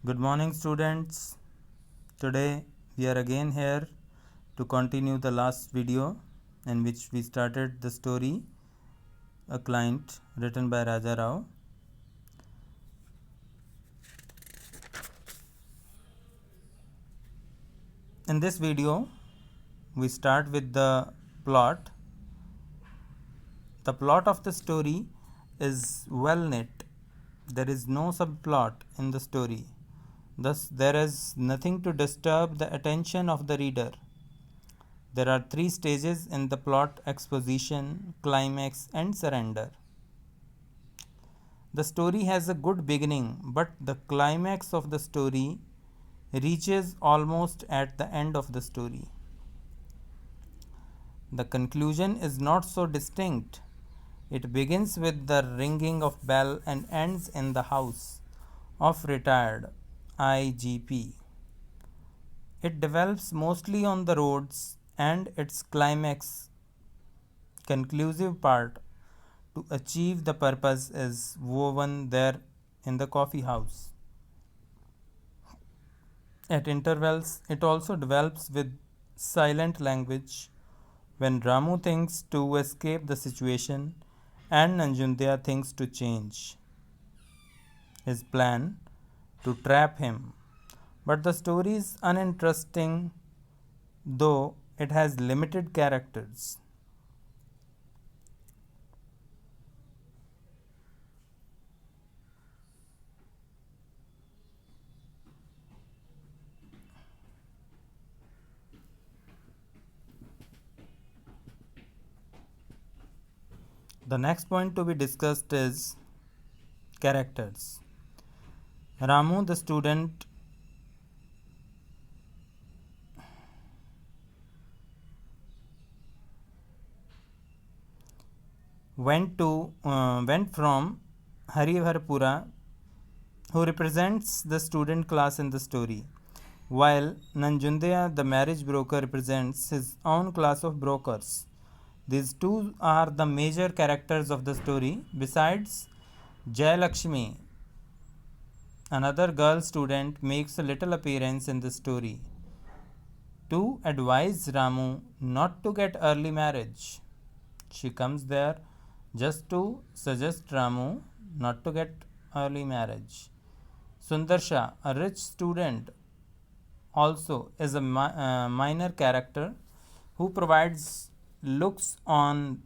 Good morning, students. Today we are again here to continue the last video in which we started the story A Client written by Raja Rao. In this video, we start with the plot. The plot of the story is well knit. There is no subplot in the story. Thus, there is nothing to disturb the attention of the reader. There are three stages in the plot: exposition, climax, and surrender. The story has a good beginning, but the climax of the story reaches almost at the end of the story. The conclusion is not so distinct. It begins with the ringing of bell and ends in the house of retired IGP. It develops mostly on the roads, and its climax, conclusive part to achieve the purpose, is woven there in the coffee house. At intervals, it also develops with silent language when Ramu thinks to escape the situation and Nanjundya thinks to change his plan to trap him. But the story is uninteresting, though it has limited characters. The next point to be discussed is characters. Ramu, the student, went from Hariharpura, who represents the student class in the story, while Nanjundya, the marriage broker, represents his own class of brokers. These two are the major characters of the story. Besides, Jayalakshmi, another girl student, makes a little appearance in the story to advise Ramu not to get early marriage. She comes there just to suggest Ramu not to get early marriage. Sundarsha, a rich student, also is a minor character who provides looks on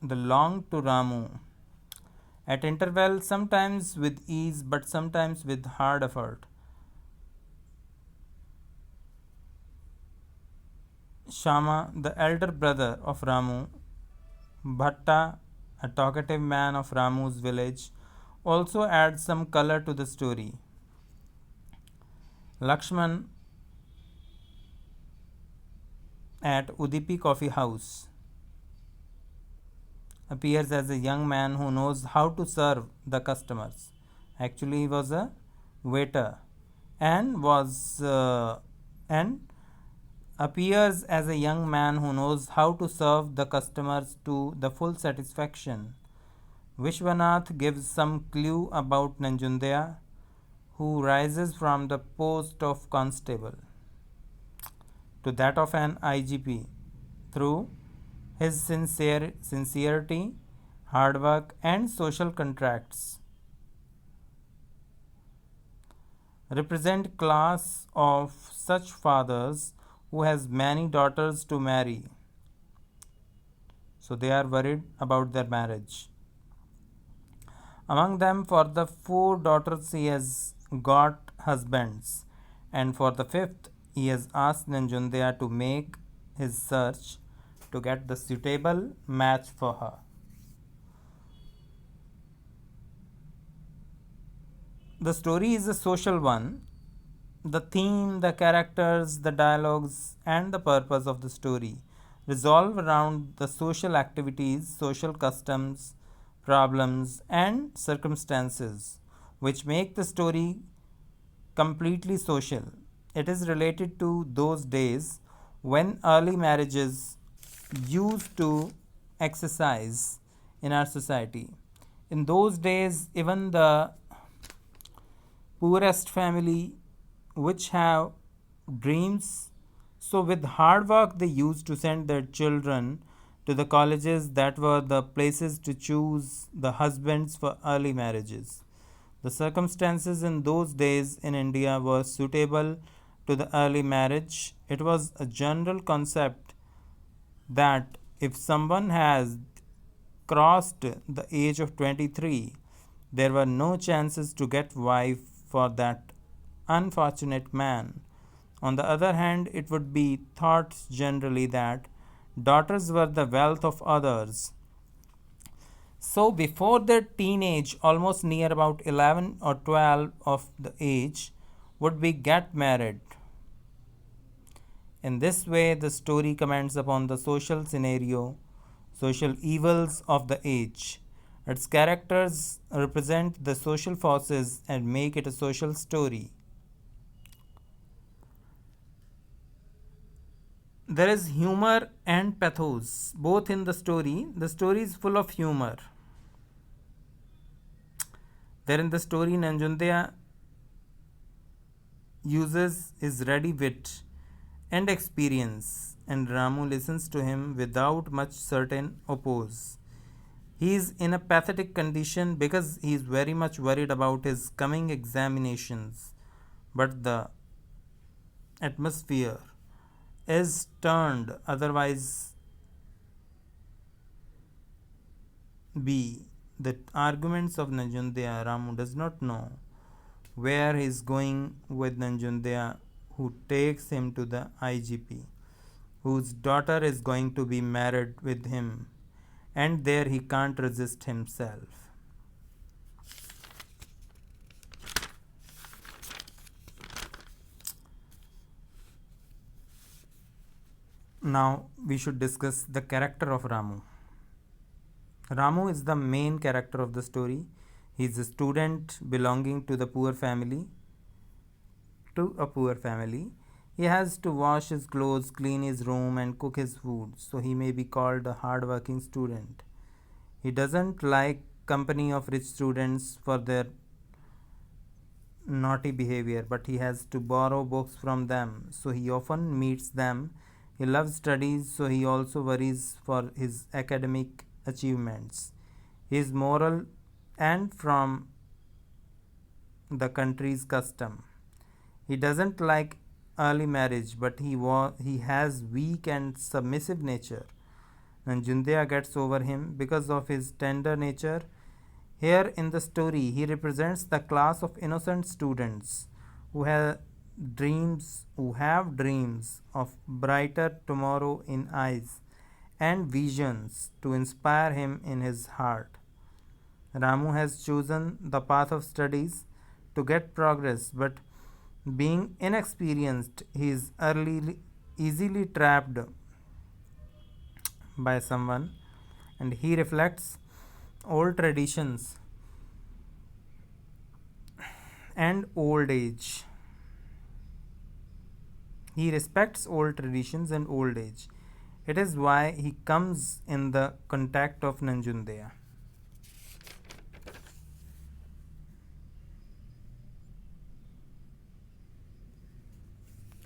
the long to Ramu at intervals, sometimes with ease but sometimes with hard effort. Shama, the elder brother of Ramu, Bhatta, a talkative man of Ramu's village, also adds some color to the story. Lakshman at Udipi Coffee House appears as a young man who knows how to serve the customers. Actually, he was a waiter and appears as a young man who knows how to serve the customers to the full satisfaction. Vishwanath gives some clue about Nanjundya, who rises from the post of constable to that of an IGP through his sincerity, hard work, and social contracts. Represent class of such fathers who has many daughters to marry, so they are worried about their marriage. Among them, for the 4 daughters he has got husbands, and for the 5th he has asked Nanjundya to make his search to get the suitable match for her. The story is a social one. The theme, the characters, the dialogues, and the purpose of the story revolve around the social activities, social customs, problems, and circumstances which make the story completely social. It is related to those days when early marriages used to exercise in our society. In those days, even the poorest family which have dreams. So, with hard work, they used to send their children to the colleges that were the places to choose the husbands for early marriages. The circumstances in those days in India were suitable to the early marriage. It was a general concept that if someone has crossed the age of 23, there were no chances to get wife for that unfortunate man. On the other hand, it would be thought generally that daughters were the wealth of others. So, before their teenage, almost near about 11 or 12 of the age, would be get married. In this way, the story comments upon the social scenario, social evils of the age. Its characters represent the social forces and make it a social story. There is humor and pathos both in the story. The story is full of humor. There in the story, Nanjundaya uses his ready wit and experience, and Ramu listens to him without much certain oppose. He is in a pathetic condition because he is very much worried about his coming examinations, but the atmosphere is turned otherwise. B. The arguments of Nanjundaya. Ramu does not know where he is going with Nanjundaya, who takes him to the IGP, whose daughter is going to be married with him, and there he can't resist himself. Now we should discuss the character of Ramu. Ramu is the main character of the story. He is a student belonging to the poor family. To a poor family. He has to wash his clothes, clean his room, and cook his food, so he may be called a hard-working student. He doesn't like company of rich students for their naughty behavior, but he has to borrow books from them, so he often meets them. He loves studies, so he also worries for his academic achievements. He is moral and from the country's custom. He doesn't like early marriage, but he has weak and submissive nature. And Jundaya gets over him because of his tender nature. Here in the story, he represents the class of innocent students who have dreams of brighter tomorrow in eyes and visions to inspire him in his heart. Ramu has chosen the path of studies to get progress, but being inexperienced, he is easily trapped by someone, and he reflects old traditions and old age. He respects old traditions and old age. It is why he comes in the contact of Nanjundaya.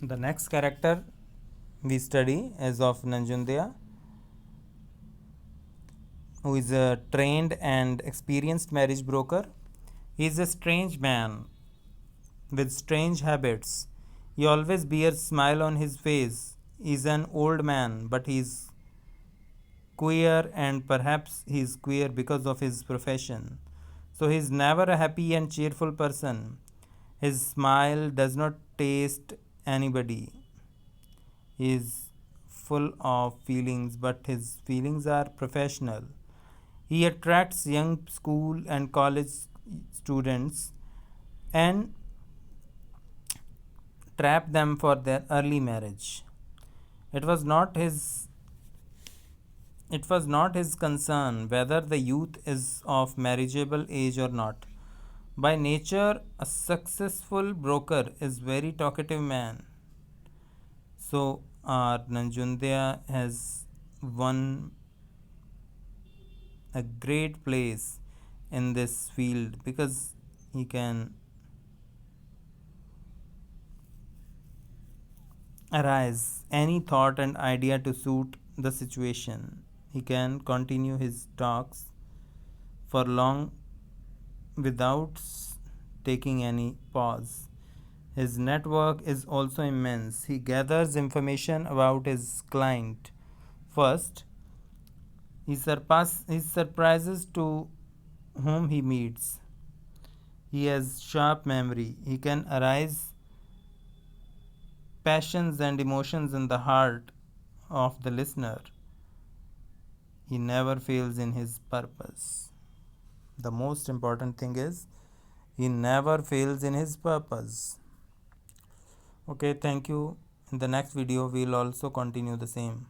The next character we study is of Nanjundaya, who is a trained and experienced marriage broker. He is a strange man with strange habits. He always bears smile on his face. He is an old man, but he is queer, and perhaps he is queer because of his profession. So he is never a happy and cheerful person. His smile does not taste anybody. He is full of feelings, but his feelings are professional. He attracts young school and college students and trap them for their early marriage. It was not his it was not his concern whether the youth is of marriageable age or not. By nature, a successful broker is very talkative man. So our Nanjundaya has won a great place in this field because he can arise any thought and idea to suit the situation. He can continue his talks for long without taking any pause. His network is also immense. He gathers information about his client first. He surprises to whom he meets. He has sharp memory. He can arise passions and emotions in the heart of the listener. He never fails in his purpose. The most important thing is he never fails in his purpose. Okay, thank you. In the next video, we'll also continue the same.